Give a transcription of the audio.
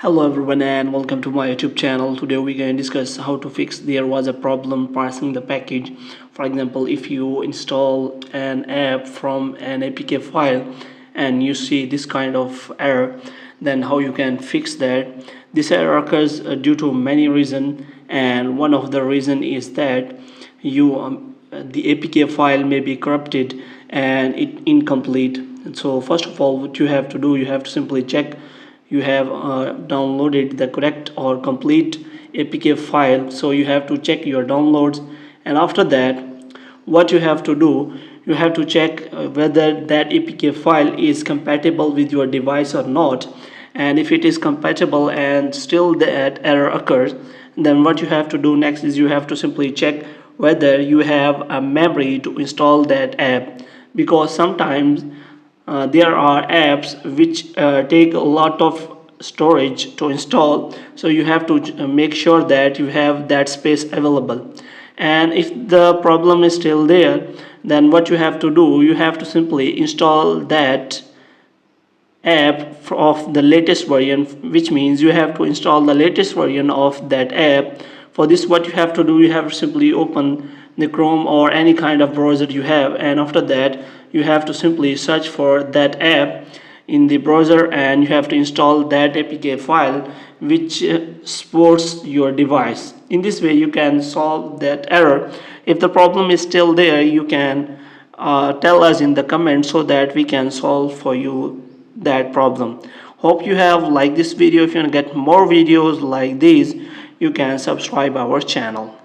Hello everyone and welcome to my YouTube channel. Today we're going to discuss how to fix there was a problem parsing the package. For example, if you install an app from an APK file and you see this kind of error, then how you can fix that. This error occurs due to many reasons, and one of the reason is that the APK file may be corrupted and it incomplete. So first of all, what you have to do, you have to simply check you have downloaded the correct or complete APK file. So you have to check your downloads, and after that what you have to do, you have to check whether that APK file is compatible with your device or not. And if it is compatible and still that error occurs, then what you have to do next is you have to simply check whether you have a memory to install that app, because sometimes there are apps which take a lot of storage to install. So you have to make sure that you have that space available. And if the problem is still there, then what you have to do, you have to simply install that app of the latest version, which means you have to install the latest version of that app. For this, what you have to do, you have to simply open the Chrome or any kind of browser you have, and after that you have to simply search for that app in the browser, and you have to install that APK file which supports your device. In this way you can solve that error. If the problem is still there, you can tell us in the comments so that we can solve for you that problem. Hope you have liked this video. If you want to get more videos like these, you can subscribe our channel.